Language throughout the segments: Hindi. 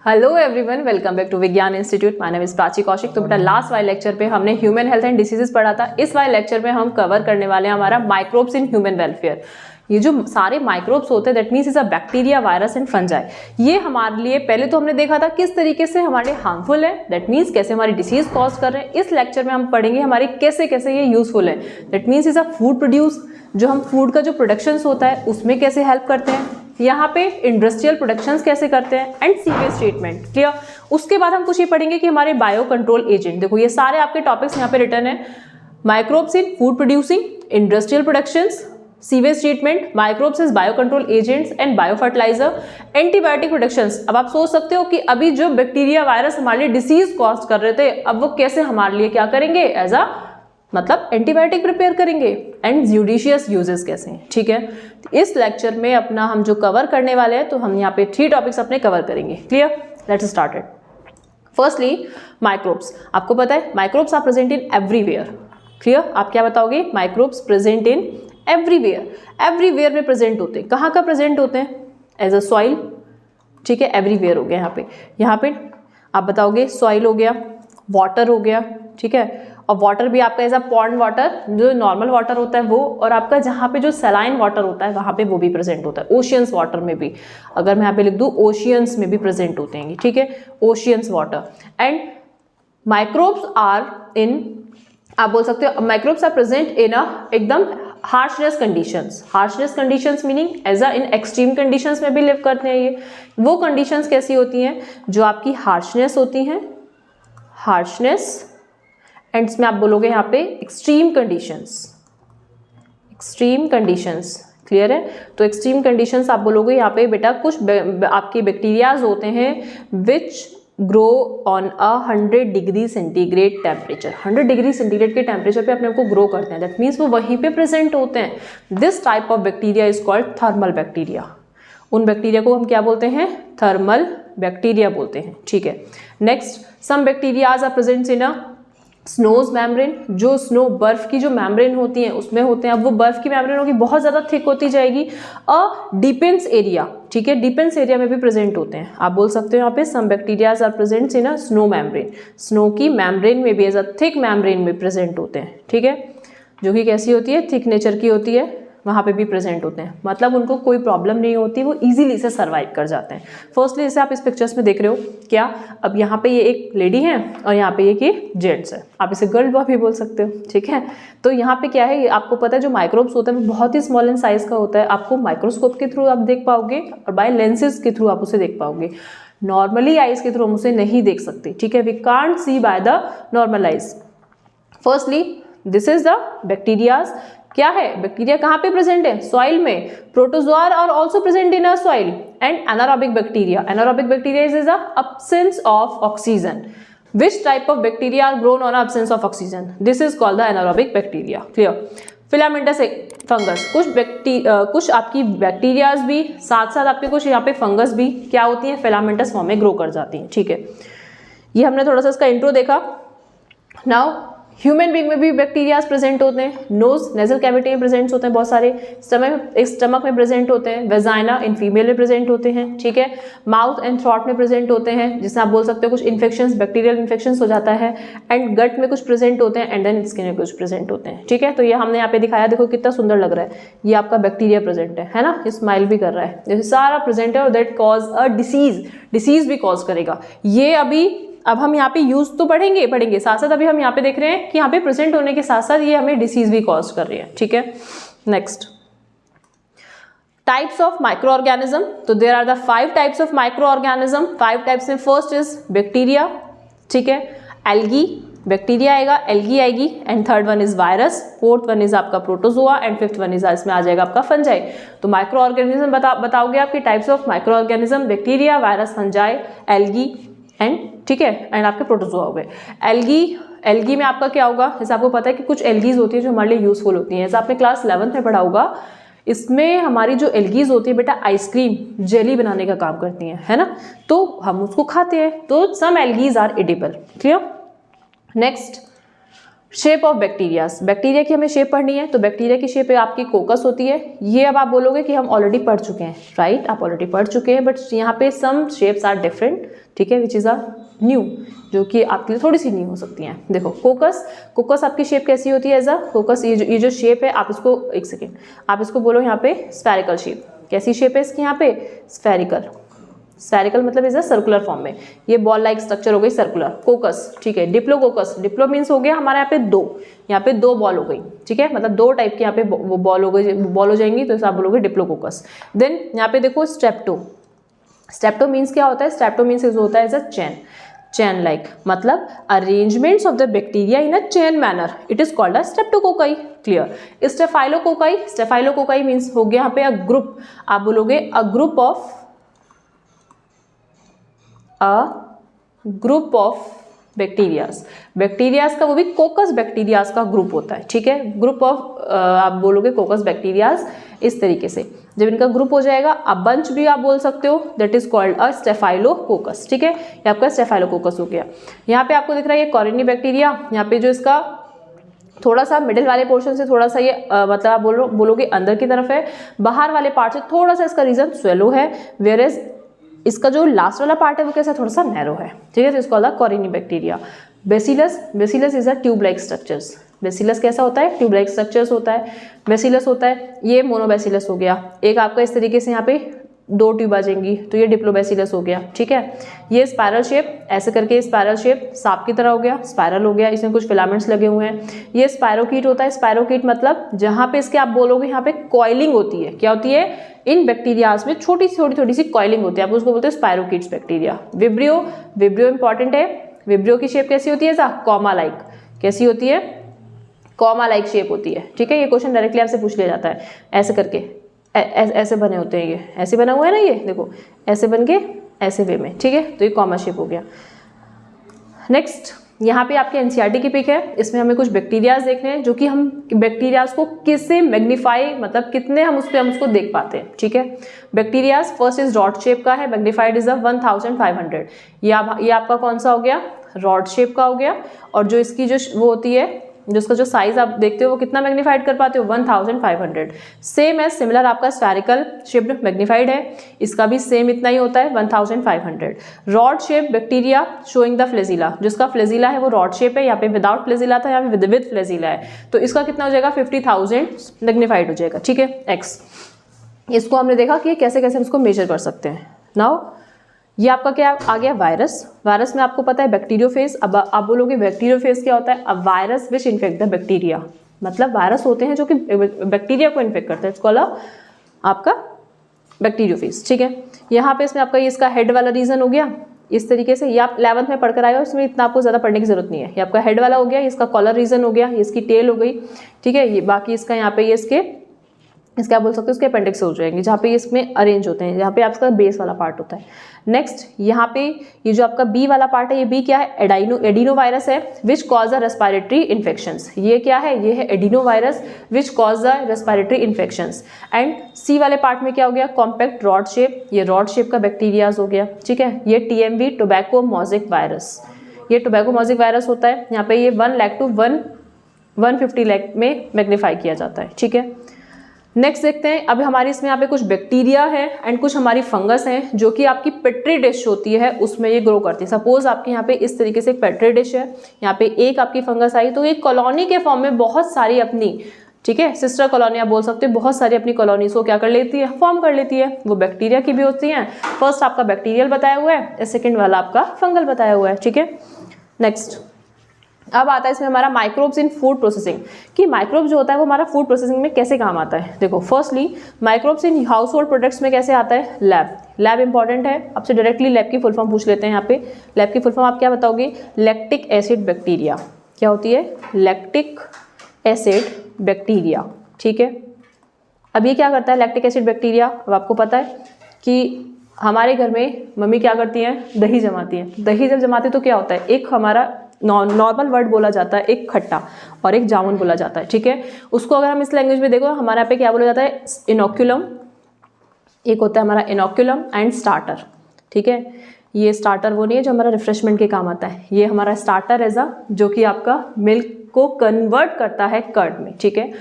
Hello everyone, welcome back to Vigyan institute. My name is Prachi Kaushik. तो बेटा लास्ट वाले लेक्चर पे हमने ह्यूमन हेल्थ एंड डिसीजेस पढ़ा था। इस वाले लेक्चर में हम कवर करने वाले हैं हमारा माइक्रोब्स इन ह्यूमन वेलफेयर। ये जो सारे माइक्रोब्स होते हैं that means is a bacteria, virus and fungi. ये हमारे लिए पहले तो हमने देखा था किस तरीके से हमारे हार्मफुल है, दैट मीन्स कैसे हमारी डिसीज कॉज कर रहे हैं। इस लेक्चर में हम पढ़ेंगे हमारे कैसे कैसे ये यूजफुल है, that means is a food produce, जो हम फूड का जो प्रोडक्शन होता है उसमें कैसे हेल्प करते हैं, यहाँ पे इंडस्ट्रियल प्रोडक्शंस कैसे करते हैं एंड सीवेज ट्रीटमेंट। क्लियर। उसके बाद हम कुछ ये पढ़ेंगे कि हमारे बायो कंट्रोल एजेंट, देखो ये सारे आपके टॉपिक्स यहाँ पे रिटर्न है। Microbes in food producing, industrial productions, sewage treatment, microbes is bio control agents and bio fertiliser, antibiotic productions. अब आप सोच सकते हो कि अभी जो बैक्टीरिया वायरस हमारे लिए डिसीज कॉज कर रहे थे, अब वो कैसे हमारे लिए क्या करेंगे, एज अ मतलब एंटीबायोटिक प्रिपेयर करेंगे एंड ज्यूडिशियस यूजेस कैसे हैं। ठीक है, इस लेक्चर में अपना हम जो कवर करने वाले हैं, तो हम यहाँ पे 3 टॉपिक्स अपने कवर करेंगे। Clear, let's start it. Firstly microbes. आपको पता है microbes are present in everywhere. Clear, आप क्या बताओगे? Microbes present in everywhere. Everywhere में प्रेजेंट होते हैं। कहाँ का प्रेजेंट होते हैं? As a soil. ठीक है, एवरीवेयर हो गया यहाँ पे आप बताओगे सॉइल हो गया, वाटर हो गया। ठीक है, और वाटर भी आपका एज अ पॉन्ड वाटर, जो नॉर्मल वाटर होता है वो, और आपका जहाँ पे जो सलाइन वाटर होता है वहाँ पे वो भी प्रेजेंट होता है। ओशियंस वाटर में भी, अगर मैं यहाँ पे लिख दूँ ओशियंस में भी प्रेजेंट होते हैं। ठीक है, oceans water. And microbes are in, आप बोल सकते हो microbes are present in a एकदम harshness conditions. Harshness conditions meaning as a in extreme conditions में भी लिव करते हैं। ये वो कंडीशंस कैसी होती हैं जो आपकी हार्शनेस होती हैं, हार्शनेस, एंड इसमें आप बोलोगे यहाँ पे extreme conditions. Extreme conditions clear है? तो एक्सट्रीम कंडीशंस आप बोलोगे यहाँ पे बेटा कुछ आपके बैक्टीरियाज होते हैं which grow on a 100 degree centigrade temperature. 100 degree centigrade के टेम्परेचर पे अपने आप को ग्रो करते हैं, दैट मीन्स वो वहीं पे प्रेजेंट होते हैं। This type of bacteria is called thermal bacteria. उन बैक्टीरिया को हम क्या बोलते हैं? थर्मल बैक्टीरिया बोलते हैं। ठीक है, next some bacterias are present in a snows membrane. जो स्नो बर्फ की जो मेम्ब्रेन होती है उसमें होते हैं। अब वो बर्फ की मेम्ब्रेन होगी बहुत ज़्यादा थिक होती जाएगी। डिपेंस एरिया, ठीक है, डिपेंस एरिया में भी प्रेजेंट होते हैं। आप बोल सकते हो यहाँ पे some bacterias are present in a snow membrane. Snow की मेम्ब्रेन में भी एज अ थिक मेम्ब्रेन में प्रेजेंट होते हैं। ठीक है, जो कि कैसी होती है? थिक नेचर की होती है, वहाँ पे भी प्रेजेंट होते हैं। मतलब उनको कोई प्रॉब्लम नहीं होती, वो इजीली से सर्वाइव कर जाते हैं। फर्स्टली जैसे आप इस पिक्चर्स में देख रहे हो क्या, अब यहाँ पे ये एक लेडी है और यहाँ पे ये जेंट्स है। आप इसे गर्ल बॉय भी बोल सकते हो। ठीक है, तो यहाँ पे क्या है, आपको पता है जो माइक्रोब्स होता है वो बहुत ही स्मॉल इन साइज का होता है। आपको माइक्रोस्कोप के थ्रू आप देख पाओगे और बाय लेंसेज के थ्रू आप उसे देख पाओगे। नॉर्मली आइज के थ्रू हम उसे नहीं देख सकते। ठीक है, we can't see by the normal eyes. Firstly this is the bacterias. क्या है? बैक्टीरिया कहाँ पे प्रेजेंट है? सॉइल में। Protozoa are also present in a soil. And anaerobic bacteria, anaerobic bacteria is a absence of oxygen. Which type of bacteria are grown on absence of oxygen? This is called the anaerobic bacteria. Clear? Filamentous fungus, कुछ आपकी बैक्टीरियाज भी साथ साथ आपके कुछ यहाँ पे फंगस भी क्या होती हैं? फिलामेंटस फॉर्म में ग्रो कर जाती हैं। ठीक है, ये हमने थोड़ा सा इसका इंट्रो देखा। नाउ ह्यूमन बींग में भी बैक्टीरियाज प्रेजेंट होते हैं। नोज, नेजल कैविटी में प्रेजेंट होते हैं बहुत सारे। स्टमक में प्रेजेंट होते हैं। वेजाइना इन फीमेल में प्रेजेंट होते हैं। ठीक है, माउथ एंड थ्रोट में प्रेजेंट होते हैं, जिससे आप बोल सकते हो कुछ इन्फेक्शंस, बैक्टीरियल इन्फेक्शंस हो जाता है। एंड गट में कुछ प्रेजेंट होते हैं, एंड देन स्किन में कुछ प्रेजेंट होते हैं। ठीक है, तो ये हमने यहाँ पे दिखाया, देखो कितना सुंदर लग रहा है। ये आपका बैक्टीरिया प्रेजेंट है ना, स्माइल भी कर रहा है, जैसे सारा प्रेजेंट है। और दैट कॉज अ डिसीज भी कॉज करेगा ये। अब हम यहाँ पे यूज तो पढ़ेंगे साथ साथ अभी हम यहाँ पे देख रहे हैं कि यहाँ पे प्रेजेंट होने के साथ साथ ये हमें डिसीज भी कॉज कर रही है। ठीक है, next types of micro organism. तो there are the 5 types of micro organism. 5 types में फर्स्ट इज बैक्टीरिया। ठीक है, एल्गी, बैक्टीरिया आएगा, एल्गी आएगी, and third one is virus, fourth one is आपका protozoa, and fifth one is इसमें आ जाएगा आपका फंजाई। तो माइक्रो ऑर्गेनिज्म बताओगे आपके types of micro organism, bacteria, virus, fungi, algae and, ठीक है, एंड आपके प्रोटोजोआ हो गए। एल्गी में आपका क्या होगा? जैसे आपको पता है कि कुछ एल्गीज होती है जो हमारे लिए यूजफुल होती हैं। जैसे आपने क्लास 11th में पढ़ा होगा, इसमें हमारी जो एल्गीज होती है बेटा आइसक्रीम, जेली बनाने का काम करती हैं, है ना, तो हम उसको खाते हैं। तो some algaes are edible. Clear? Next shape of bacterias, bacteria की हमें शेप पढ़नी है, तो बैक्टीरिया की शेप आपकी कोकस होती है। ये अब आप बोलोगे कि हम ऑलरेडी पढ़ चुके हैं, राइट, आप ऑलरेडी पढ़ चुके हैं, बट यहाँ पे सम शेप्स आर डिफरेंट, ठीक है, विच इज़ आर न्यू, जो कि आपके लिए थोड़ी सी न्यू हो सकती हैं। देखो कोकस, कोकस आपकी शेप कैसी होती है? एज अ कोकस, ये जो शेप है, आप इसको एक सेकेंड, आप इसको बोलो यहाँ पे स्फेरिकल शेप। कैसी शेप है इसकी यहाँ पे? स्फेरिकल। स्फेरिकल मतलब इज अ सर्कुलर फॉर्म में, ये बॉल लाइक स्ट्रक्चर हो गई सर्कुलर। कोकस, ठीक है। डिप्लोकोकस, डिप्लो मीन्स हो गया हमारे यहाँ पे दो, यहाँ पे दो बॉल हो गई, ठीक है, मतलब दो टाइप की यहाँ पे वो बॉल हो गई, बॉल हो जाएंगी, तो इसे आप बोलोगे डिप्लोकोकस। देन यहाँ पे देखो स्ट्रेप्टो, स्ट्रेप्टो मीन्स क्या होता है? स्ट्रेप्टो मीन्स होता है as a chain, chain like, मतलब arrangements of the bacteria in a chain manner, it is called a streptococci. Clear. Staphylococci, staphylococci means हो गया यहाँ पे अ ग्रुप, आप बोलोगे a group of bacterias, bacterias का, वो भी कोकस बैक्टीरियाज का ग्रुप होता है, ठीक है, ग्रुप ऑफ आप बोलोगे कोकस बैक्टीरियाज इस तरीके से। जब इनका ग्रुप हो जाएगा, अब बंच भी आप बोल सकते हो, that is called a staphylococcus, ठीक है, ये आपका स्टेफाइलोकोकस हो गया। यहाँ पे आपको दिख रहा है ये कॉरिनी बैक्टीरिया, यहाँ पे जो इसका थोड़ा सा मिडिल वाले पोर्शन से थोड़ा सा ये मतलब आप बोलोगे अंदर की तरफ है, बाहर वाले पार्ट से थोड़ा सा इसका रीजन स्वेलो है, वेयर एज इसका जो लास्ट वाला पार्ट है वो कैसा थोड़ा सा नैरो है, ठीक है, तो इसको called corynebacteria. Bacillus, bacillus is a tube like structures, bacillus कैसा होता है? ट्यूब लाइक स्ट्रक्चर्स होता है, बेसिलस होता है। ये मोनोबैसिलस हो गया, एक आपका इस तरीके से यहाँ पे दो ट्यूब आ जाएंगी, तो ये डिप्लोबैसिलस हो गया, ठीक है। ये स्पायरल शेप, ऐसे करके स्पायरल शेप सांप की तरह हो गया, स्पायरल हो गया, इसमें कुछ फिलामेंट्स लगे हुए हैं। ये स्पायरोकीट होता है, स्पायरोकीट मतलब जहाँ पे इसके आप बोलोगे यहाँ पे कॉइलिंग होती है, क्या होती है? इन बैक्टीरियाज में छोटी सी कॉइलिंग होती है, आप उसको बोलते हैं स्पायरोकीट्स बैक्टीरिया। विब्रियो, विब्रियो इंपॉर्टेंट है, विब्रियो की शेप कैसी होती है? कॉमा लाइक, कैसी होती है? कॉमा लाइक शेप होती है, ठीक है, ये क्वेश्चन डायरेक्टली आपसे पूछ लिया जाता है, ऐसे करके ऐसे बने होते हैं, ये ऐसे बना हुआ है ना, ये देखो ऐसे बन के ऐसे वे में, ठीक है, तो ये कॉमा शेप हो गया। नेक्स्ट यहाँ पे आपके एनसीईआरटी की पिक है, इसमें हमें कुछ बैक्टीरियाज देखने हैं, जो कि हम बैक्टीरियाज को किससे मैग्नीफाई, मतलब कितने हम उसको देख पाते हैं, ठीक है। Bacterias first is rod shape का है, मैग्नीफाइड इज 1500, ये आपका कौन सा हो गया? रॉड शेप का हो गया। और जो इसकी जो वो होती है, जो इसका जो साइज आप देखते हो वो कितना मैग्नीफाइड कर पाते हो? 1500। सेम है, सिमिलर आपका स्फेरिकल शेप मैग्नीफाइड है, इसका भी सेम इतना ही होता है 1500। Rod shape bacteria showing the flagella, जिसका फ्लेजिला है वो रॉड शेप है, यहाँ पे विदाउट फ्लेजिला था, यहाँ पे विद फ्लेजिला है, तो इसका कितना हो जाएगा? 50,000 मैग्नीफाइड हो जाएगा, ठीक है, एक्स। इसको हमने देखा कि कैसे कैसे हम इसको मेजर कर सकते हैं। नाउ ये आपका क्या आ गया? वायरस। वायरस में आपको पता है बैक्टीरियोफेज, अब आप बोलोगे बैक्टीरियोफेज क्या होता है? अब virus which infect the bacteria, मतलब वायरस होते हैं जो कि बैक्टीरिया को इन्फेक्ट करते हैं, इसको आपका बैक्टीरियोफेज, ठीक है। यहाँ पे इसमें आपका ये इसका हेड वाला रीजन हो गया, इस तरीके से, ये आप 11th में पढ़कर आए हो, इसमें इतना आपको ज़्यादा पढ़ने की जरूरत नहीं है। ये आपका हेड वाला हो गया, इसका कॉलर रीजन हो गया, ये इसकी टेल हो गई, ठीक है। ये बाकी इसका यहाँ पे ये इसके आप बोल सकते हो इसके अपेंडिक्स हो जाएंगे, जहाँ पे इसमें अरेंज होते हैं, जहाँ पे आपका बेस वाला पार्ट होता है। नेक्स्ट यहाँ पे ये जो आपका बी वाला पार्ट है, ये बी क्या है? एडिनो वायरस है, which cause the respiratory infections. ये क्या है? ये है adenovirus which cause the respiratory infections. And C वाले पार्ट में क्या हो गया? कॉम्पैक्ट रॉड शेप, ये रॉड शेप का बैक्टीरियाज हो गया, ठीक है। ये TMV टोबैको मोज़ेक वायरस, ये टोबैको मोज़ेक वायरस होता है, यहाँ पे ये 1 लाख टू 150 लाख में मैग्नीफाई किया जाता है, ठीक है। नेक्स्ट देखते हैं, अभी हमारी इसमें यहाँ पे कुछ बैक्टीरिया है एंड कुछ हमारी फंगस हैं, जो कि आपकी पेट्री डिश होती है उसमें ये ग्रो करती है। सपोज आपके यहाँ पे इस तरीके से एक पेट्री डिश है, यहाँ पे एक आपकी फंगस आई, तो एक कॉलोनी के फॉर्म में बहुत सारी अपनी, ठीक है, सिस्टर कॉलोनी आप बोल सकते हो, बहुत सारी अपनी कॉलोनीज को क्या कर लेती है? फॉर्म कर लेती है। वो बैक्टीरिया की भी होती हैं, फर्स्ट आपका बैक्टीरियल बताया हुआ है, सेकेंड वाला आपका फंगल बताया हुआ है, ठीक है। नेक्स्ट अब आता है इसमें हमारा माइक्रोब्स इन फूड प्रोसेसिंग, कि माइक्रोब्स जो होता है वो हमारा फूड प्रोसेसिंग में कैसे काम आता है। देखो firstly microbes in house hold products में कैसे आता है? लैब इंपॉर्टेंट है, आपसे डायरेक्टली लैब की फुल फॉर्म पूछ लेते हैं। यहाँ पे लैब की फुल फॉर्म आप क्या बताओगे? Lactic acid bacteria. क्या होती है? लैक्टिक एसिड बैक्टीरिया, ठीक है। अब ये क्या करता है लैक्टिक एसिड बैक्टीरिया? अब आपको पता है कि हमारे घर में मम्मी क्या करती हैं? दही जमाती हैं। दही जब जमाती तो क्या होता है? एक हमारा नॉर्मल वर्ड बोला जाता है, एक खट्टा और एक जामुन बोला जाता है, ठीक है। उसको अगर हम इस लैंग्वेज में देखो, हमारे यहाँ पे क्या बोला जाता है? इनोक्यूलम। एक होता है हमारा इनोक्यूलम एंड स्टार्टर, ठीक है। ये स्टार्टर वो नहीं है जो हमारा रिफ्रेशमेंट के काम आता है, ये हमारा स्टार्टर एज अ, जो कि आपका मिल्क को कन्वर्ट करता है कर्ड में, ठीक है।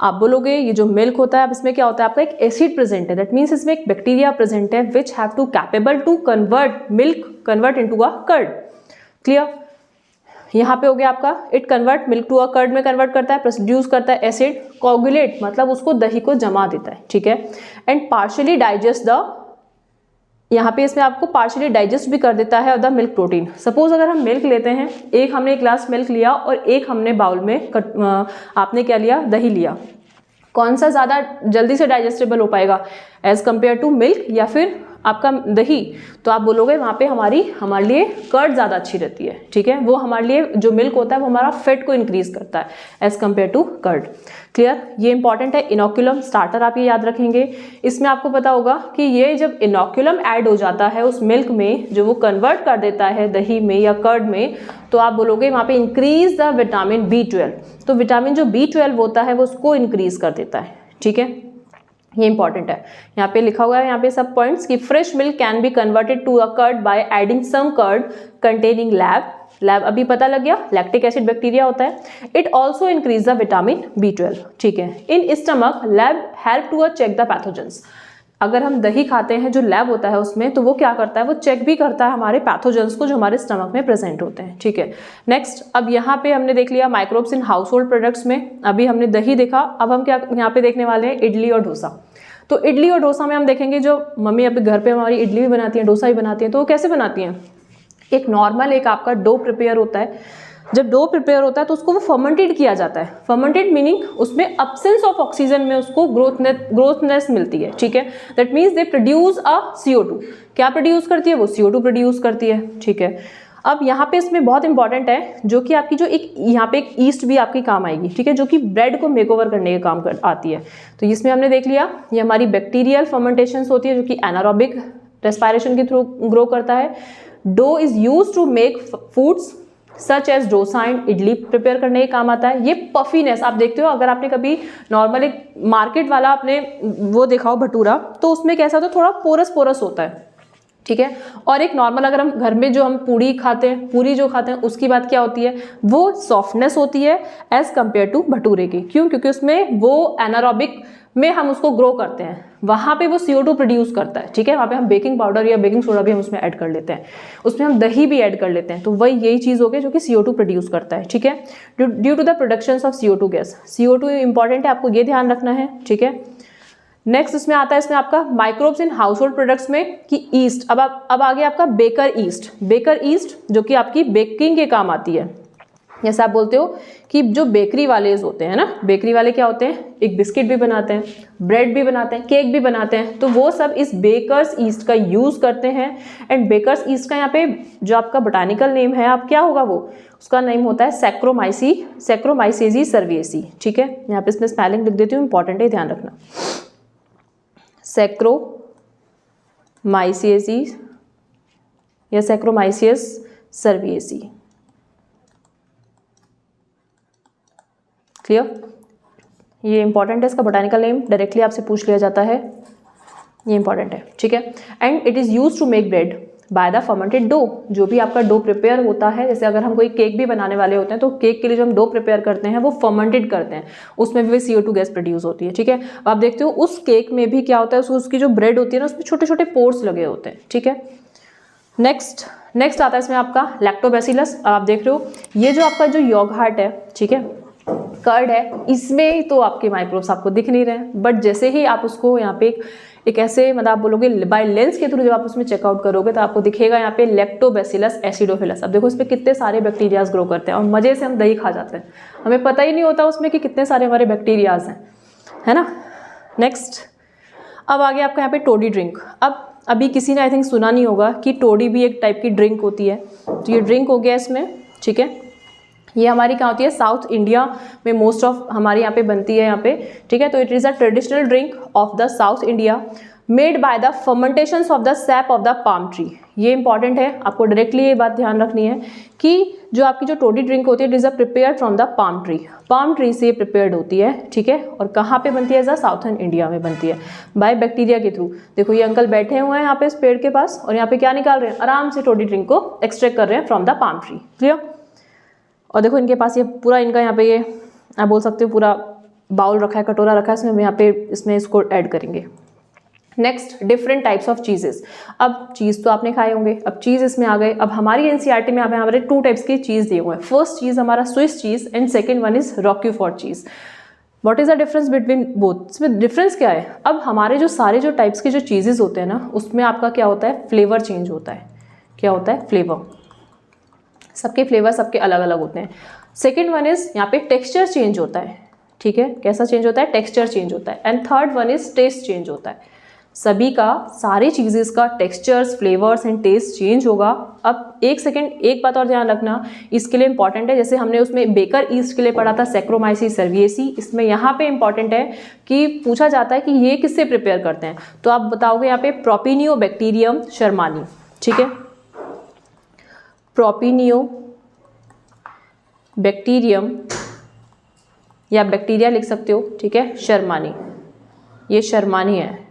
आप बोलोगे ये जो मिल्क होता है अब इसमें क्या होता है, आपका एक एसिड प्रेजेंट है, दैट मीन्स इसमें एक बैक्टीरिया प्रेजेंट है which have to capable to convert milk convert into a curd. Clear? यहाँ पे हो गया आपका it convert milk to a curd में कन्वर्ट करता है, प्रोड्यूस करता है एसिड, कोगुलेट मतलब उसको दही को जमा देता है, ठीक है, एंड पार्शियली डाइजेस्ट द, यहाँ पे इसमें आपको पार्शियली डाइजेस्ट भी कर देता है द मिल्क प्रोटीन। सपोज अगर हम मिल्क लेते हैं, एक हमने एक ग्लास मिल्क लिया और एक हमने बाउल में आपने क्या लिया, दही लिया, कौन सा ज़्यादा जल्दी से डाइजेस्टेबल हो पाएगा एज कम्पेयर टू मिल्क या फिर आपका दही? तो आप बोलोगे वहाँ पे हमारे लिए कर्ड ज़्यादा अच्छी रहती है, ठीक है। वो हमारे लिए जो मिल्क होता है वो हमारा फैट को इंक्रीज करता है as compare to curd. Clear? ये इंपॉर्टेंट है। इनोक्यूलम स्टार्टर आप ये याद रखेंगे। इसमें आपको पता होगा कि ये जब इनोक्यूलम ऐड हो जाता है उस मिल्क में, जो वो कन्वर्ट कर देता है दही में या कर्ड में, तो आप बोलोगे वहाँ पे इंक्रीज द विटामिन B12। तो विटामिन जो B12 होता है वो उसको इंक्रीज कर देता है, ठीक है। ये इंपॉर्टेंट है। यहाँ पे लिखा हुआ है यहाँ पे सब पॉइंट्स कि fresh milk can be converted to a curd by adding some curd containing LAB अभी पता लग गया, लैक्टिक एसिड बैक्टीरिया होता है। It also increase the vitamin B12, ठीक है। In stomach LAB help to check the pathogens. अगर हम दही खाते हैं जो लैब होता है उसमें, तो वो क्या करता है, वो चेक भी करता है हमारे पैथोजेंस को जो हमारे स्टमक में प्रेजेंट होते हैं, ठीक है। नेक्स्ट, अब यहाँ पे हमने देख लिया microbes in house hold products में। अभी हमने दही देखा, अब हम क्या यहाँ पे देखने वाले हैं, इडली और डोसा। तो इडली और डोसा में हम देखेंगे जो मम्मी अभी घर पे हमारी इडली भी बनाती हैं, डोसा भी बनाती हैं, तो वो कैसे बनाती हैं? एक नॉर्मल एक आपका डो प्रिपेयर होता है। जब डो प्रिपेयर होता है तो उसको वो फर्मेंटेड किया जाता है। फर्मेंटेड मीनिंग उसमें अब्सेंस ऑफ ऑक्सीजन में उसको ग्रोथनेस मिलती है, ठीक है। That means they produce a CO2। क्या प्रोड्यूस करती है वो? CO2 प्रोड्यूस करती है, ठीक है। अब यहाँ पे इसमें बहुत इंपॉर्टेंट है जो कि आपकी जो एक यहाँ पे एक ईस्ट भी आपकी काम आएगी, ठीक है, जो कि ब्रेड को मेकओवर करने के काम आती है। तो इसमें हमने देख लिया ये हमारी बैक्टीरियल फर्मेंटेशन होती है जो कि एनारोबिक रेस्पिरेशन के थ्रू ग्रो करता है। Dough is use to make foods such as dosa and idli prepare करने के काम आता है। ये पफीनेस आप देखते हो, अगर आपने कभी नॉर्मल एक मार्केट वाला आपने वो देखा हो भटूरा, तो उसमें कैसा होता है, थोड़ा पोरस पोरस होता है, ठीक है। और एक नॉर्मल अगर हम घर में जो हम पूरी खाते हैं, पूरी जो खाते हैं, उसकी बात क्या होती है, वो सॉफ्टनेस होती है एज कम्पेयर टू भटूरे की। क्यों? क्योंकि उसमें वो एनारोबिक में हम उसको ग्रो करते हैं, वहाँ पे वो CO2 प्रोड्यूस करता है, ठीक है। वहाँ पे हम बेकिंग पाउडर या बेकिंग सोडा भी हम उसमें ऐड कर लेते हैं, उसमें हम दही भी ऐड कर लेते हैं, तो वही यही चीज़ हो गई जो कि CO2 प्रोड्यूस करता है, ठीक है, due to the production of CO2 gas. CO2 important है, आपको ये ध्यान रखना है, ठीक है। नेक्स्ट इसमें आता है इसमें आपका microbes in house hold products में कि ईस्ट। अब आ गया आपका बेकर ईस्ट। बेकर ईस्ट जो कि आपकी बेकिंग के काम आती है। जैसे आप बोलते हो कि जो बेकरी वाले होते हैं ना, बेकरी वाले क्या होते हैं, एक बिस्किट भी बनाते हैं, ब्रेड भी बनाते हैं, केक भी बनाते हैं, तो वो सब इस बेकर्स ईस्ट का यूज करते हैं। एंड बेकर्स ईस्ट का यहाँ पे जो आपका बोटानिकल नेम है, आप क्या होगा वो, उसका नेम होता है सैक्रोमाइसेसी सर्विएसी, ठीक है। यहाँ पे इसमें स्पेलिंग लिख देती हूँ, इंपॉर्टेंट है, ध्यान रखना। सैक्रोमाइसिएसी या सैक्रोमाइसियस सर्विएसी। क्लियर? ये इंपॉर्टेंट है, इसका बोटानिकल नेम डायरेक्टली आपसे पूछ लिया जाता है, ये इंपॉर्टेंट है, ठीक है। And it is use to make bread by the fermented dough. जो भी आपका डो प्रिपेयर होता है, जैसे अगर हम कोई केक भी बनाने वाले होते हैं, तो केक के लिए जो हम डो प्रिपेयर करते हैं वो फर्मेंटेड करते हैं, उसमें भी CO2 गैस प्रोड्यूस होती है, ठीक है। आप देखते हो उस केक में भी क्या होता है, उसकी जो ब्रेड होती है ना, उसमें छोटे छोटे पोर्स लगे होते हैं, ठीक है। नेक्स्ट आता है इसमें आपका लैक्टोबैसिलस। आप देख रहे हो ये जो आपका जो योगर्ट है, ठीक है, कर्ड है, इसमें तो आपके माइक्रोब्स आपको दिख नहीं रहे हैं, बट जैसे ही आप उसको यहाँ पे एक ऐसे मतलब आप बोलोगे बाय लेंस के थ्रू जब आप उसमें चेकआउट करोगे तो आपको दिखेगा यहाँ पे लैक्टोबैसिलस एसिडोफिलस। अब देखो इस पे कितने सारे बैक्टीरियाज ग्रो करते हैं और मजे से हम दही खा जाते हैं, हमें पता ही नहीं होता उसमें कि कितने सारे हमारे बैक्टीरियाज हैं, है ना। नेक्स्ट अब आ गया आपका यहाँ पे टोडी ड्रिंक। अब अभी किसी ने आई थिंक सुना नहीं होगा कि टोडी भी एक टाइप की ड्रिंक होती है, तो ये ड्रिंक हो गया इसमें, ठीक है। ये हमारी क्या होती है, साउथ इंडिया में मोस्ट ऑफ हमारे यहाँ पे बनती है यहाँ पे, ठीक है। तो it is a traditional drink of the South India made by the fermentations of the sap of the palm tree. ये इंपॉर्टेंट है, आपको डायरेक्टली ये बात ध्यान रखनी है कि जो आपकी जो टोडी ड्रिंक होती है it is a prepared from the palm tree. Palm tree से प्रिपेयर्ड होती है, ठीक है। और कहाँ पे बनती है, एज साउथर्न इंडिया में बनती है बाय बैक्टीरिया के थ्रू। देखो ये अंकल बैठे हुए हैं यहाँ पे इस पेड़ के पास और यहाँ पे क्या निकाल रहे हैं, आराम से टोडी ड्रिंक को एक्सट्रैक्ट कर रहे हैं from the palm tree. Clear? और देखो इनके पास ये पूरा इनका यहाँ पे ये आप बोल सकते हो पूरा बाउल रखा है, कटोरा रखा है, इसमें हम यहाँ पे इसमें इसको ऐड करेंगे। Next, different types of cheeses. अब चीज़ तो आपने खाए होंगे, अब चीज़ इसमें आ गए। अब हमारी एनसीईआरटी में हमारे 2 टाइप्स की चीज़ दिए हुए हैं। फर्स्ट चीज़ हमारा Swiss cheese and second one is roquefort cheese. What is the difference between both? इसमें डिफरेंस क्या है? अब हमारे जो सारे जो टाइप्स के जो चीज़ेस होते हैं ना, उसमें आपका क्या होता है, फ्लेवर चेंज होता है। क्या होता है? फ्लेवर। सबके फ्लेवर सबके अलग अलग होते हैं। सेकेंड वन इज यहाँ पे टेक्सचर चेंज होता है। ठीक है, कैसा चेंज होता है? टेक्सचर चेंज होता है। And third one is taste change होता है। सभी का, सारे चीजेस का textures, flavours and taste change होगा। अब एक सेकेंड, एक बात और ध्यान रखना, इसके लिए इंपॉर्टेंट है, जैसे हमने उसमें बेकर ईस्ट के लिए पढ़ा था सैक्रोमाइसीस सर्विएसी, इसमें यहाँ पे इंपॉर्टेंट है कि पूछा जाता है कि ये किससे प्रिपेयर करते हैं, तो आप बताओगे यहाँ पे प्रोपिनियोबैक्टीरियम शर्मानी। ठीक है, प्रोपिनियोबैक्टीरियम या बैक्टीरिया लिख सकते हो। ठीक है, शर्मानी, ये शर्मानी है।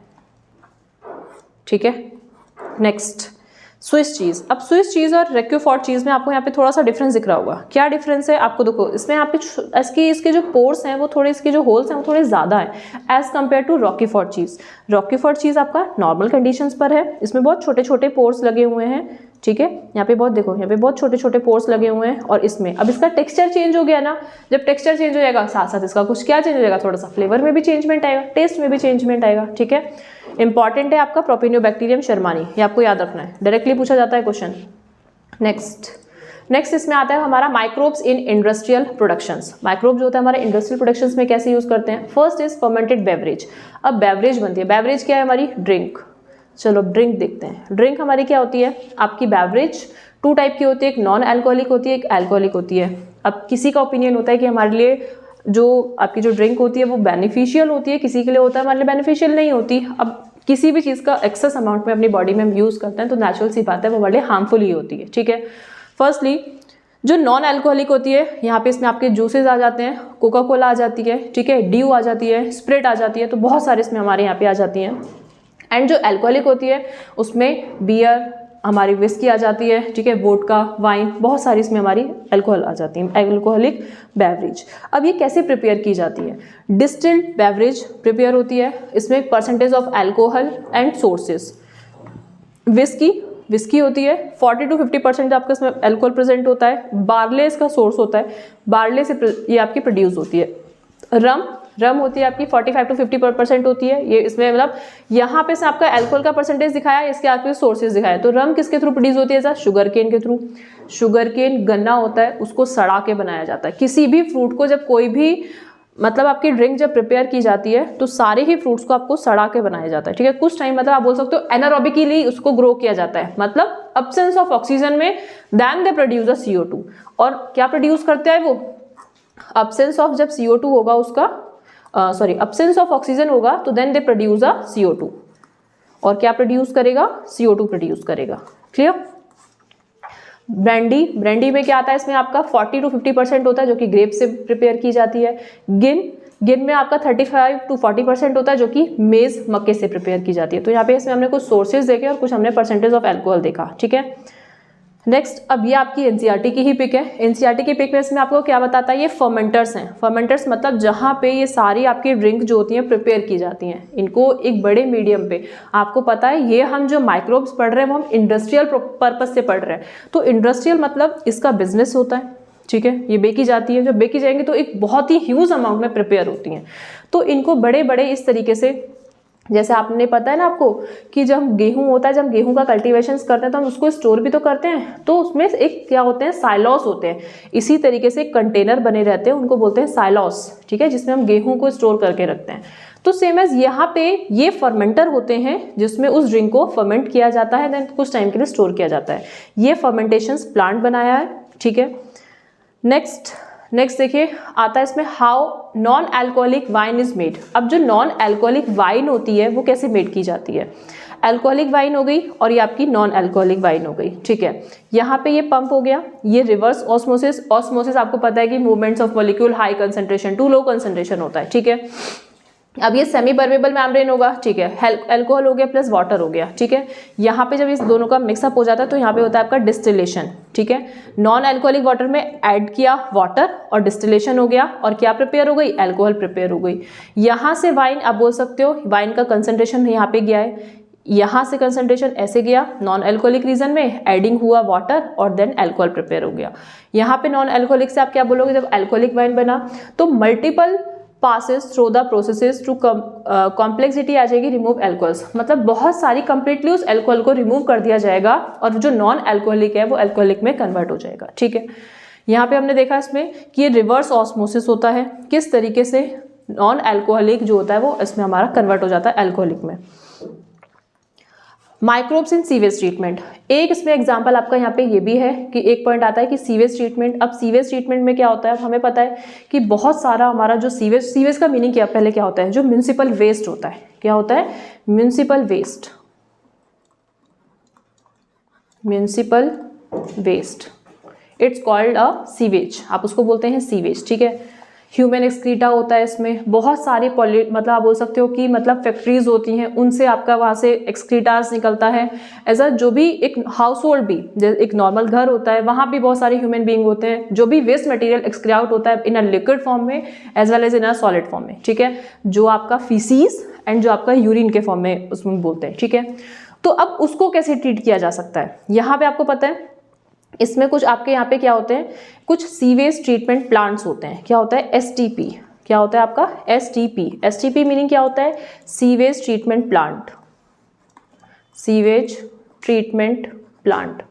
ठीक है, नेक्स्ट स्विस चीज़। अब स्विस चीज़ और रॉक्यूफोर्ट चीज़ में आपको यहाँ पे थोड़ा सा डिफरेंस दिख रहा होगा। क्या डिफरेंस है आपको? देखो इसमें यहाँ पे इसके जो पोर्स हैं वो थोड़े, इसके जो होल्स हैं वो थोड़े ज़्यादा हैं एज कम्पेयर टू रॉक्यूफोर्ट चीज़। रॉक्यूफोर्ट चीज़ आपका नॉर्मल कंडीशंस पर है, इसमें बहुत छोटे छोटे पोर्स लगे हुए हैं। ठीक है, यहाँ पे बहुत देखो, यहाँ पे बहुत छोटे छोटे पोर्स लगे हुए हैं। और इसमें अब इसका टेक्सचर चेंज हो गया ना, जब टेक्सचर चेंज हो जाएगा साथ साथ इसका कुछ क्या चेंज हो जाएगा, थोड़ा सा फ्लेवर में भी चेंजमेंट आएगा, टेस्ट में भी चेंजमेंट आएगा। ठीक है, इंपॉर्टेंट है आपका प्रोपिनियोबैक्टीरियम शर्मानी, ये आपको याद रखना है, डायरेक्टली पूछा जाता है क्वेश्चन। नेक्स्ट इसमें आता है हमारा microbes in industrial productions. Microbe जो होता है हमारे इंडस्ट्रियल प्रोडक्शंस में कैसे यूज करते हैं? First is fermented beverage. अब बेवरेज बनती है, बेवरेज क्या है हमारी? ड्रिंक। चलो ड्रिंक देखते हैं। ड्रिंक हमारी क्या होती है? आपकी बेवरेज 2 टाइप की होती है, एक नॉन अल्कोहलिक होती है, एक अल्कोहलिक होती है। अब किसी का ओपिनियन होता है कि हमारे लिए जो आपकी जो ड्रिंक होती है वो बेनिफिशियल होती है, किसी के लिए होता है हमारे लिए बेनिफिशियल नहीं होती। अब किसी भी चीज़ का एक्सेस अमाउंट में अपनी बॉडी में हम यूज़ करते हैं तो नेचुरल सी बात है वो हमारे लिए हार्मफुल ही होती है। ठीक है, फर्स्टली जो नॉन अल्कोहलिक होती है, यहाँ पे इसमें आपके जूसेस आ जाते हैं, कोका कोला आ जाती है, ठीक है, ड्यू आ जाती है, स्प्रिट आ जाती है, तो बहुत सारे इसमें हमारे यहाँ पे आ जाती हैं। एंड जो अल्कोहलिक होती है उसमें बियर, हमारी विस्की आ जाती है, ठीक है, वोडका, वाइन, बहुत सारी इसमें हमारी अल्कोहल आ जाती है, अल्कोहलिक बेवरेज। अब ये कैसे प्रिपेयर की जाती है? डिस्टिल्ड बेवरेज प्रिपेयर होती है, इसमें percentage of alcohol and sources. Whisky होती है, 40 to 50% आपका इसमें अल्कोहल प्रेजेंट होता है। बार्ले इसका सोर्स होता है, बार्ले से ये आपकी प्रोड्यूस होती है। रम होती है आपकी 45 to 50% होती है। ये इसमें मतलब यहाँ पे से आपका अल्कोहल का परसेंटेज दिखाया, इसके आपके सोर्सेज दिखाया। तो रम किसके थ्रू प्रोड्यूस होती है? सर शुगर केन के थ्रू। शुगर केन गन्ना होता है, उसको सड़ा के बनाया जाता है। किसी भी फ्रूट को जब कोई भी मतलब आपकी ड्रिंक जब प्रिपेयर की जाती है तो सारे ही फ्रूट्स को आपको सड़ा के बनाया जाता है। ठीक है, कुछ टाइम मतलब आप बोल सकते हो एनारोबिकली उसको ग्रो किया जाता है, मतलब अब्सेंस ऑफ ऑक्सीजन में then they produce a CO2। और क्या प्रोड्यूस करते हैं वो? अब्सेंस ऑफ जब CO2 होगा उसका अब्सेंस ऑफ ऑक्सीजन होगा तो then they produce a CO2। और क्या प्रोड्यूस करेगा? CO2 प्रोड्यूस करेगा। क्लियर? ब्रांडी में क्या आता है? इसमें आपका 40 to 50% होता है जो कि ग्रेप से प्रिपेयर की जाती है। गिन में आपका 35 to 40% होता है जो कि मेज, मक्के से प्रिपेयर की जाती है। तो यहाँ पे इसमें हमने कुछ सोर्सेज देखे और कुछ हमने परसेंटेज ऑफ अल्कोहल देखा। ठीक है, नेक्स्ट अब ये आपकी एनसीईआरटी की ही पिक है। एनसीईआरटी की पिक में इसमें आपको क्या बताता है? ये फर्मेंटर्स हैं। फर्मेंटर्स मतलब जहाँ पे ये सारी आपकी ड्रिंक जो होती हैं प्रिपेयर की जाती हैं, इनको एक बड़े मीडियम पे, आपको पता है ये हम जो माइक्रोब्स पढ़ रहे हैं वो हम इंडस्ट्रियल पर्पज से पढ़ रहे हैं। तो इंडस्ट्रियल मतलब इसका बिजनेस होता है। ठीक है, ये बेकी जाती है, जब बेकी जाएंगी तो एक बहुत ही ह्यूज अमाउंट में प्रिपेयर होती हैं। तो इनको बड़े बड़े इस तरीके से, जैसे आपने पता है ना आपको कि जब गेहूं होता है, जब गेहूं का कल्टीवेशन करते हैं तो हम उसको स्टोर भी तो करते हैं, तो उसमें एक क्या होते हैं? साइलॉस होते हैं। इसी तरीके से कंटेनर बने रहते हैं, उनको बोलते हैं साइलॉस। ठीक है, जिसमें हम गेहूं को स्टोर करके रखते हैं। तो सेम एज यहाँ पे ये फर्मेंटर होते हैं जिसमें उस ड्रिंक को फर्मेंट किया जाता है, देन कुछ टाइम के लिए स्टोर किया जाता है। ये फर्मेंटेशन प्लांट बनाया है। ठीक है, नेक्स्ट देखिए आता है इसमें how non alcoholic wine is made. अब जो नॉन अल्कोहलिक वाइन होती है वो कैसे मेड की जाती है? अल्कोहलिक वाइन हो गई और ये आपकी नॉन अल्कोहलिक वाइन हो गई। ठीक है, यहाँ पे ये पंप हो गया, ये रिवर्स ऑस्मोसिस आपको पता है कि movements of molecule high concentration to low concentration होता है। ठीक है, अब ये सेमी परमेबल मेम्ब्रेन होगा, ठीक है, अल्कोहल हो गया प्लस वाटर हो गया, ठीक है। यहाँ पे जब इस दोनों का मिक्सअप हो जाता है तो यहाँ पे होता है आपका डिस्टिलेशन, ठीक है। नॉन अल्कोहलिक वाटर में ऐड किया वाटर और डिस्टिलेशन हो गया और क्या प्रिपेयर हो गई, अल्कोहल प्रिपेयर हो गई। यहाँ से वाइन आप बोल सकते हो, वाइन का कंसंट्रेशन यहाँ पे गया है, यहाँ से कंसंट्रेशन ऐसे गया, नॉन अल्कोहलिक रीजन में एडिंग हुआ वाटर और देन अल्कोहल प्रिपेयर हो गया। यहाँ पे नॉन अल्कोहलिक से आप क्या बोलोगे, जब अल्कोहलिक वाइन बना तो multiple passes through the processes to complexity आ जाएगी, रिमूव अल्कोहल्स, मतलब बहुत सारी कंप्लीटली उस अल्कोहल को रिमूव कर दिया जाएगा और जो नॉन अल्कोहलिक है वो अल्कोहलिक में कन्वर्ट हो जाएगा, ठीक है। यहाँ पे हमने देखा इसमें कि ये रिवर्स ऑस्मोसिस होता है, किस तरीके से नॉन अल्कोहलिक जो होता है वो इसमें हमारा कन्वर्ट हो जाता है अल्कोहलिक में। माइक्रोब्स इन सीवेज ट्रीटमेंट, एक इसमें एग्जांपल आपका यहाँ पे ये भी है कि एक पॉइंट आता है कि सीवेज ट्रीटमेंट। अब सीवेज ट्रीटमेंट में क्या होता है, हमें पता है कि बहुत सारा हमारा जो सीवेज का मीनिंग क्या पहले क्या होता है, जो म्यूनिसिपल वेस्ट होता है, क्या होता है, municipal waste, municipal waste, it's called a sewage, आप उसको बोलते हैं सीवेज, ठीक है। ह्यूमन एक्सक्रीटा होता है इसमें, बहुत सारी मतलब आप बोल सकते हो कि मतलब फैक्ट्रीज होती हैं, उनसे आपका वहाँ से एक्सक्रीटास निकलता है। ऐसा जो भी एक हाउस होल्ड भी, जैसे एक नॉर्मल घर होता है, वहाँ भी बहुत सारे ह्यूमन बीइंग होते हैं, जो भी वेस्ट मटेरियल एक्सक्राउट होता है इन अ लिक्विड फॉर्म में as well as in a solid form में, ठीक है, जो आपका फीसीज एंड जो आपका यूरिन के फॉर्म में उसमें बोलते हैं, ठीक है। तो अब उसको कैसे ट्रीट किया जा सकता है, यहाँ पे आपको पता है इसमें कुछ आपके यहाँ पे क्या होते हैं, कुछ सीवेज ट्रीटमेंट प्लांट्स होते हैं, क्या होता है, एसटीपी, क्या होता है आपका एसटीपी, एसटीपी मीनिंग क्या होता है, sewage treatment plant, sewage treatment plant.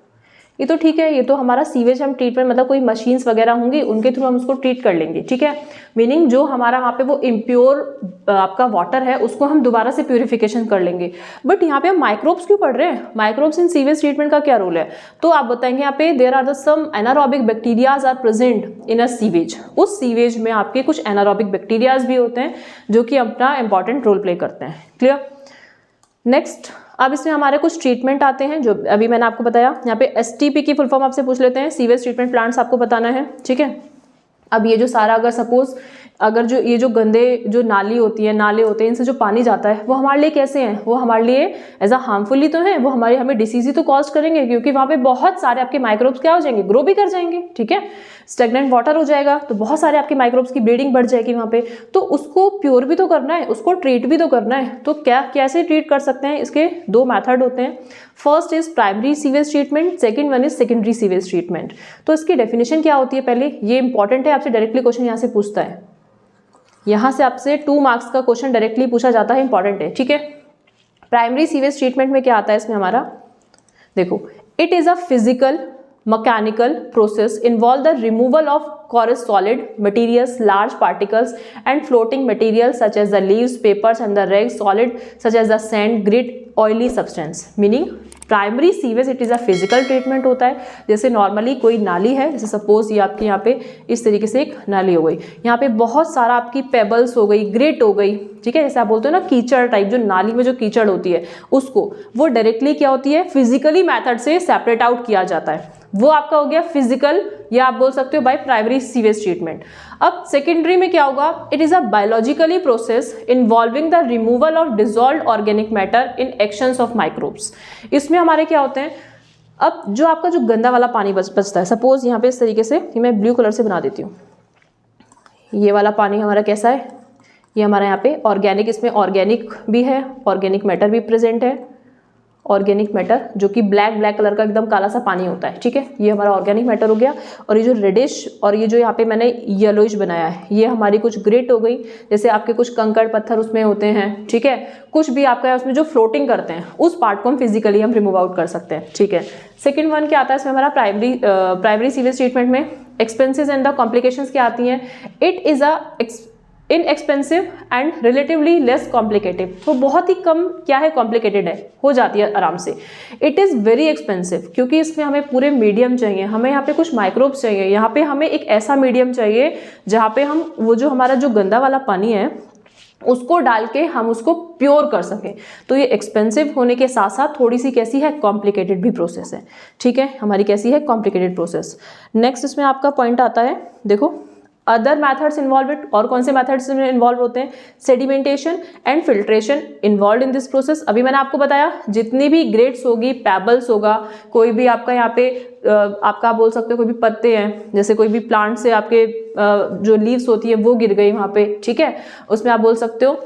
ये तो ठीक है, ये तो हमारा सीवेज हम ट्रीटमेंट मतलब कोई मशीन्स वगैरह होंगी उनके थ्रू हम उसको ट्रीट कर लेंगे, ठीक है। मीनिंग जो हमारा वहाँ पे वो इम्प्योर आपका वाटर है उसको हम दोबारा से प्यूरिफिकेशन कर लेंगे। बट यहाँ पे हम माइक्रोब्स क्यों पढ़ रहे हैं, माइक्रोब्स इन सीवेज ट्रीटमेंट का क्या रोल है, तो आप बताएंगे यहाँ पे there are the some anaerobic bacterias are present in a sewage, उस सीवेज में आपके कुछ एनारोबिक बैक्टीरियाज भी होते हैं जो कि अपना इंपॉर्टेंट रोल प्ले करते हैं, क्लियर। नेक्स्ट, अब इसमें हमारे कुछ ट्रीटमेंट आते हैं जो अभी मैंने आपको बताया। यहाँ पे एसटीपी की फुल फॉर्म आपसे पूछ लेते हैं, सीवेज ट्रीटमेंट प्लांट्स आपको बताना है, ठीक है। अब ये जो सारा अगर सपोज अगर जो ये जो गंदे जो नाली होती है, नाले होते हैं, इनसे जो पानी जाता है वो हमारे लिए कैसे हैं, वो हमारे लिए एज अ हार्मफुल ही तो है, वो हमें डिसीज ही तो कॉज करेंगे, क्योंकि वहाँ पे बहुत सारे आपके माइक्रोब्स क्या हो जाएंगे, ग्रो भी कर जाएंगे, ठीक है। स्टेगनेंट वाटर हो जाएगा तो बहुत सारे आपके माइक्रोब्स की ब्रीडिंग बढ़ जाएगी वहाँ पे, तो उसको प्योर भी तो करना है, उसको ट्रीट भी तो करना है। तो क्या कैसे ट्रीट कर सकते हैं, इसके दो मेथड होते हैं। First is primary sewage treatment, second one is secondary sewage treatment. तो इसकी डेफिनेशन क्या होती है, पहले ये इंपॉर्टेंट है, आपसे डायरेक्टली क्वेश्चन यहाँ से पूछता है, यहाँ से आपसे 2 मार्क्स का क्वेश्चन डायरेक्टली पूछा जाता है, इंपॉर्टेंट है, ठीक है। प्राइमरी सीवेज ट्रीटमेंट में क्या आता है इसमें हमारा, देखो, it is a physical mechanical process involve the removal of coarse solid materials, large particles and floating materials such as the leaves, papers and the rags, solid such as the sand, grit, oily substance। meaning primary sewage it is a physical treatment होता है, जैसे नॉर्मली कोई नाली है, जैसे सपोज ये आपके यहाँ पे इस तरीके से एक नाली हो गई, यहाँ पे बहुत सारा आपकी पेबल्स हो गई, ग्रेट हो गई, ठीक है, जैसे आप बोलते हो ना कीचड़ टाइप, जो नाली में जो कीचड़ होती है उसको वो डायरेक्टली क्या होती है, फिजिकली मैथड से सेपरेट आउट किया जाता है, वो आपका हो गया फिजिकल, या आप बोल सकते हो बाय प्राइमरी सीवेज ट्रीटमेंट। अब सेकेंडरी में क्या होगा, it is a biologically process involving the removal of dissolved organic matter in actions of microbes. इसमें हमारे क्या होते हैं, अब जो आपका जो गंदा वाला पानी बचता है, सपोज यहाँ पे इस तरीके से मैं ब्लू कलर से बना देती हूँ, ये वाला पानी हमारा कैसा है, ये हमारा यहाँ पे ऑर्गेनिक, इसमें ऑर्गेनिक भी है, ऑर्गेनिक मैटर भी प्रेजेंट है, ऑर्गेनिक मैटर जो कि ब्लैक कलर का एकदम काला सा पानी होता है, ठीक है, ये हमारा ऑर्गेनिक मैटर हो गया। और ये जो रेडिश और ये जो यहाँ पे मैंने येलोइश बनाया है, ये हमारी कुछ ग्रेट हो गई, जैसे आपके कुछ कंकड़ पत्थर उसमें होते हैं, ठीक है, कुछ भी आपका उसमें जो फ्लोटिंग करते हैं उस पार्ट को हम फिजिकली हम रिमूव आउट कर सकते हैं, ठीक है। सेकेंड वन क्या आता है इसमें हमारा प्राइमरी सीवेज ट्रीटमेंट में, एक्सपेंसेस एंड द कॉम्प्लिकेशंस क्या आती हैं, it is a inexpensive and relatively less complicated, तो बहुत ही कम क्या है, कॉम्प्लिकेटेड है, हो जाती है आराम से। इट इज़ वेरी एक्सपेंसिव, क्योंकि इसमें हमें पूरे मीडियम चाहिए, हमें यहाँ पे कुछ माइक्रोब्स चाहिए, यहाँ पे हमें एक ऐसा मीडियम चाहिए जहाँ पे हम वो जो हमारा जो गंदा वाला पानी है उसको डाल के हम उसको प्योर कर सकें। तो ये एक्सपेंसिव होने के साथ साथ थोड़ी सी कैसी है, कॉम्प्लिकेटेड भी प्रोसेस है, ठीक है, हमारी कैसी है, कॉम्प्लिकेटेड प्रोसेस। नेक्स्ट इसमें आपका पॉइंट आता है, देखो अदर मैथड्स इन्वॉल्व इट, और कौन से मैथड्स में इन्वॉल्व होते हैं? Sedimentation and filtration involve in this process. अभी मैंने आपको बताया जितनी भी ग्रेट्स होगी, पैबल्स होगा, कोई भी आपका यहाँ पे आपका बोल सकते हो कोई भी पत्ते हैं, जैसे कोई भी प्लांट से आपके जो लीव्स होती है वो गिर गई वहाँ पे, ठीक है, उसमें आप बोल सकते हो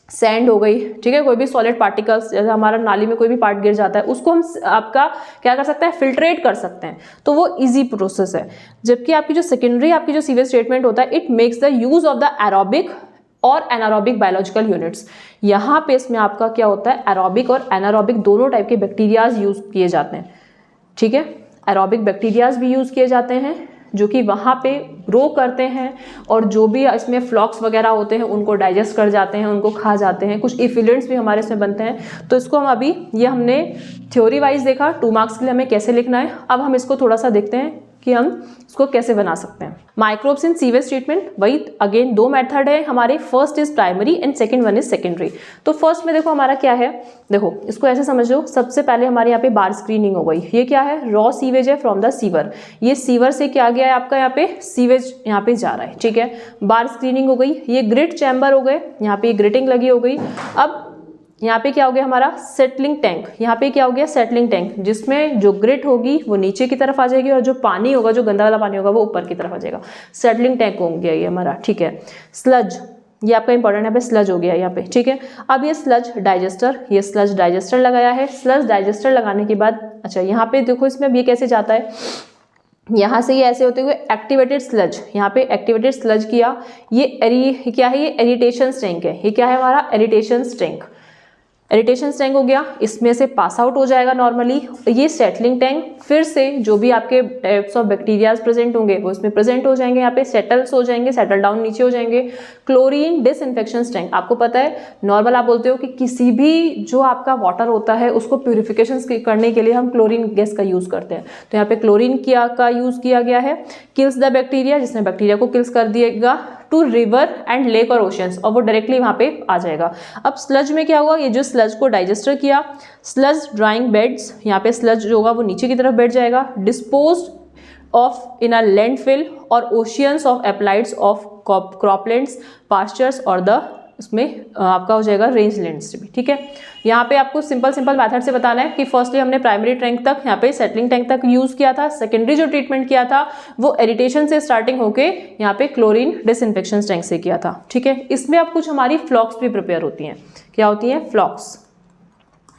सैंड हो गई, ठीक है, कोई भी सॉलिड पार्टिकल्स, जैसे हमारा नाली में कोई भी पार्ट गिर जाता है उसको हम आपका क्या कर सकते हैं? फिल्ट्रेट कर सकते हैं, तो वो इजी प्रोसेस है। जबकि आपकी जो सेकेंडरी आपकी जो सीवेज ट्रीटमेंट होता है, it makes the use of the aerobic और एनारोबिक बायोलॉजिकल यूनिट्स। यहाँ पे इसमें आपका क्या होता है? एरोबिक और एनारोबिक दोनों टाइप के बैक्टीरियाज यूज किए जाते हैं, ठीक है। एरोबिक बैक्टीरियाज भी यूज किए जाते हैं जो कि वहाँ पे ग्रो करते हैं, और जो भी इसमें फ्लॉक्स वगैरह होते हैं उनको डाइजेस्ट कर जाते हैं, उनको खा जाते हैं। कुछ इफिलेंट्स भी हमारे इसमें बनते हैं। तो इसको हम अभी ये हमने थ्योरी वाइज देखा 2 मार्क्स के लिए हमें कैसे लिखना है। अब हम इसको थोड़ा सा देखते हैं कि हम इसको कैसे बना सकते हैं। माइक्रोब्स इन सीवेज ट्रीटमेंट, वही अगेन 2 मेथड है हमारे, first is primary and second one is secondary. तो फर्स्ट में देखो हमारा क्या है, देखो इसको ऐसे समझ लो, सबसे पहले हमारे यहाँ पे बार स्क्रीनिंग हो गई। ये क्या है? रॉ सीवेज है फ्रॉम द सीवर। ये सीवर से क्या गया है आपका यहाँ पे? सीवेज यहाँ पे जा रहा है, ठीक है। बार स्क्रीनिंग हो गई। ये ग्रिट चैम्बर हो गए, यहाँ पे ग्रिटिंग लगी हो गई। अब यहाँ पे क्या हो गया हमारा? Settling tank. यहाँ पे क्या हो गया? सेटलिंग टैंक, जिसमें जो ग्रिट होगी वो नीचे की तरफ आ जाएगी और जो पानी होगा, जो गंदा वाला पानी होगा, वो ऊपर की तरफ आ जाएगा। सेटलिंग टैंक हो गया ये हमारा, ठीक है। स्लज, ये आपका इंपॉर्टेंट है, स्लज हो गया यहाँ पे, ठीक है। अब ये स्लज डाइजेस्टर, ये स्लज डाइजेस्टर लगाया है। स्लज डाइजेस्टर लगाने के बाद अच्छा यहाँ पे देखो इसमें अब ये कैसे जाता है, यहाँ से ये ऐसे होते हुए एक्टिवेटेड स्लज, यहाँ पे एक्टिवेटेड स्लज किया। ये क्या है? ये एरिटेशन टैंक है। ये क्या है हमारा? एरिटेशन टैंक। एरिटेशन टैंक हो गया, इसमें से पास आउट हो जाएगा नॉर्मली। ये सेटलिंग टैंक, फिर से जो भी आपके टाइप्स ऑफ बैक्टीरियाज प्रेजेंट होंगे वो इसमें प्रेजेंट हो जाएंगे, यहाँ पे सेटल्स हो जाएंगे, सेटल डाउन नीचे हो जाएंगे। क्लोरीन डिसइंफेक्शन टैंक, आपको पता है नॉर्मल आप बोलते हो कि किसी भी जो आपका वाटर होता है उसको प्यूरिफिकेशन करने के लिए हम क्लोरीन गैस का यूज करते हैं, तो यहाँ पे क्लोरीन का यूज किया गया है। किल्स द बैक्टीरिया, जिसने बैक्टीरिया को किल्स कर दिएगा टू रिवर एंड लेक और ओशियंस, और वो डायरेक्टली वहाँ पे आ जाएगा। अब स्लज में क्या हुआ? ये जो स्लज को डाइजेस्टर किया, स्लज ड्राइंग बेड्स, यहाँ पे स्लज जो होगा वो नीचे की तरफ बैठ जाएगा। Disposed of in a landfill और oceans of applied of croplands, pastures और द उसमें आपका हो जाएगा रेंज लैंड्स भी, ठीक है। यहाँ पे आपको सिंपल मेथड से बताना है कि फर्स्टली हमने प्राइमरी टैंक तक, यहाँ पे सेटलिंग टैंक तक यूज किया था। सेकेंडरी जो ट्रीटमेंट किया था वो एरिटेशन से स्टार्टिंग होके यहाँ पे क्लोरीन डिसइंफेक्शन टैंक से किया था, ठीक है। इसमें अब कुछ हमारी फ्लॉक्स भी प्रिपेयर होती हैं। क्या होती हैं? फ्लॉक्स।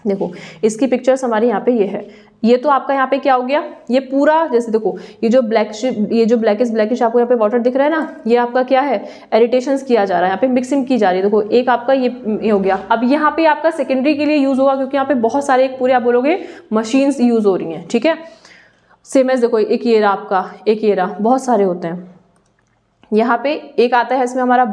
देखो इसकी पिक्चर्स हमारी यहाँ पे ये है। ये तो आपका यहाँ पे क्या हो गया? ये पूरा जैसे देखो ये जो ब्लैकिश आपको यहाँ पे वाटर दिख रहा है ना, ये आपका क्या है? एरिटेशंस किया जा रहा है, यहाँ पे मिक्सिंग की जा रही है। देखो एक आपका ये हो गया। अब यहाँ पे आपका सेकेंडरी के लिए यूज होगा, क्योंकि यहाँ पे बहुत सारे पूरे आप बोलोगे मशीन्स यूज हो रही हैं, ठीक है। सेम एज देखो एक ये रहा आपका, एक ये रहा, बहुत सारे होते हैं। यहाँ पे एक आता है इसमें हमारा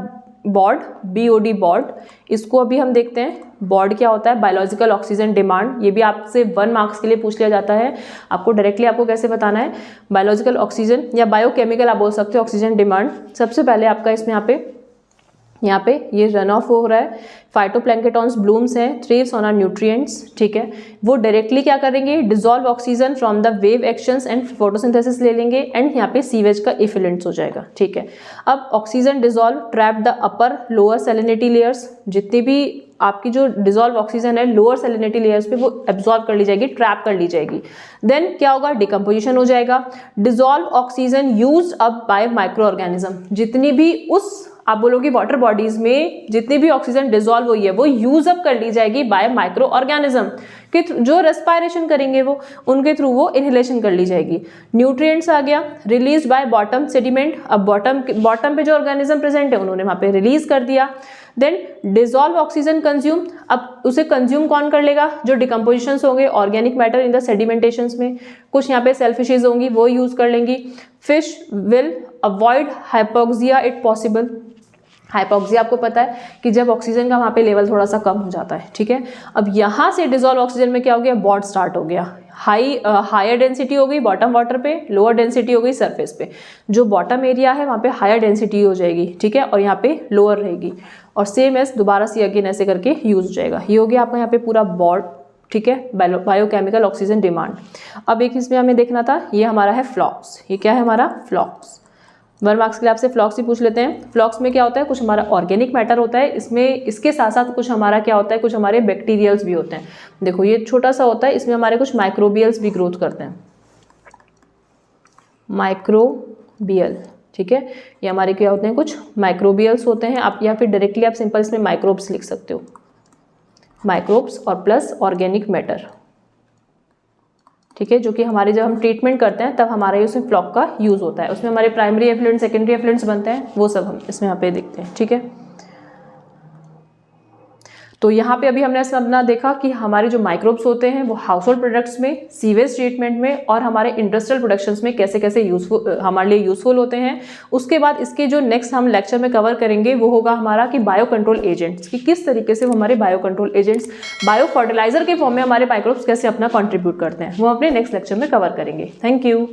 बॉर्ड, BOD बॉर्ड। इसको अभी हम देखते हैं बॉर्ड क्या होता है। बायोलॉजिकल ऑक्सीजन डिमांड, ये भी आपसे 1 मार्क्स के लिए पूछ लिया जाता है। आपको डायरेक्टली आपको कैसे बताना है? बायोलॉजिकल ऑक्सीजन या बायोकेमिकल आप बोल सकते हो ऑक्सीजन डिमांड। सबसे पहले आपका इसमें यहाँ पे ये रन ऑफ हो रहा है, फाइटोप्लैंक्टन्स ब्लूम्स हैं, थ्रिव्स ऑन आर न्यूट्रिएंट्स, ठीक है। वो डायरेक्टली क्या करेंगे? Dissolve oxygen from the wave actions and photosynthesis ले लेंगे, एंड यहाँ पे सीवेज का इफिलेंट्स हो जाएगा, ठीक है। अब oxygen dissolve trap the upper lower salinity layers, जितनी भी आपकी जो डिसॉल्व ऑक्सीजन है लोअर सैलिनिटी लेयर्स पे वो एब्जॉर्ब कर ली जाएगी, ट्रैप कर ली जाएगी। देन क्या होगा? डिकम्पोजिशन हो जाएगा। Dissolve oxygen used up by micro organism, जितनी भी उस आप बोलोगे वाटर बॉडीज में जितनी भी ऑक्सीजन डिसॉल्व हुई है वो यूज अप कर ली जाएगी बाय माइक्रो ऑर्गेनिज्म के जो रेस्पायरेशन करेंगे वो उनके थ्रू वो इनहेलेशन कर ली जाएगी। न्यूट्रिएंट्स आ गया, रिलीज बाय बॉटम सेडिमेंट। अब बॉटम पे जो ऑर्गेनिज्म प्रेजेंट है उन्होंने वहां पे रिलीज कर दिया। देन डिसॉल्व ऑक्सीजन कंज्यूम, अब उसे कंज्यूम कौन कर लेगा? जो डिकम्पोजिशंस होंगे ऑर्गेनिक मैटर इन द सेडिमेंटेशंस में, कुछ यहाँ पे सेल फिशेज होंगी वो यूज कर लेंगी। Fish will avoid hypoxia it possible. Hypoxia आपको पता है कि जब ऑक्सीजन का वहाँ पे लेवल थोड़ा सा कम हो जाता है, ठीक है। अब यहाँ से डिसॉल्व ऑक्सीजन में क्या हो गया? बॉड स्टार्ट हो गया। हायर डेंसिटी हो गई बॉटम वाटर पे, लोअर डेंसिटी हो गई सरफेस पे। जो बॉटम एरिया है वहाँ पे हायर डेंसिटी हो जाएगी, ठीक है, और यहाँ पे लोअर रहेगी। और सेम एज दोबारा से अगेन ऐसे करके यूज हो जाएगा। ये हो गया आपका यहाँ पे पूरा बॉड, ठीक है, बायोकेमिकल ऑक्सीजन डिमांड। अब एक इसमें हमें देखना था, ये हमारा है फ्लॉक्स। ये क्या है हमारा? फ्लॉक्स। 1 मार्क्स के लिए आपसे फ्लॉक्स ही पूछ लेते हैं। फ्लॉक्स में क्या होता है, कुछ हमारा ऑर्गेनिक मैटर होता है, इसमें इसके साथ साथ कुछ हमारा क्या होता है, कुछ हमारे बैक्टीरियल्स भी होते हैं। देखो ये छोटा सा होता है, इसमें हमारे कुछ माइक्रोबियल्स भी ग्रोथ करते हैं, माइक्रोबियल, ठीक है। ये हमारे क्या होते हैं, कुछ माइक्रोबियल्स होते हैं। आप या फिर डायरेक्टली आप सिंपल इसमें माइक्रोब्स लिख सकते हो, माइक्रोब्स और प्लस ऑर्गेनिक मैटर, ठीक है, जो कि हमारे जब हम ट्रीटमेंट करते हैं तब हमारे उसमें फ्लॉक का यूज़ होता है। उसमें हमारे प्राइमरी एफ्लुएंट, सेकेंडरी एफ्लुएंट्स बनते हैं, वो सब हम इसमें यहाँ पे देखते हैं, ठीक है। तो यहाँ पे अभी हमने अपना देखा कि हमारे जो माइक्रोब्स होते हैं वो हाउस होल्ड प्रोडक्ट्स में, सीवेज ट्रीटमेंट में और हमारे इंडस्ट्रियल प्रोडक्शंस में कैसे कैसे यूजफुल हमारे लिए यूजफुल होते हैं। उसके बाद इसके जो नेक्स्ट हम लेक्चर में कवर करेंगे वो होगा हमारा कि बायो कंट्रोल एजेंट्स, कि किस तरीके से वो हमारे bio control agents bio fertiliser के फॉर्म में हमारे माइक्रोब्स कैसे अपना कॉन्ट्रीब्यूट करते हैं, वो अपने नेक्स्ट लेक्चर में कवर करेंगे। Thank you.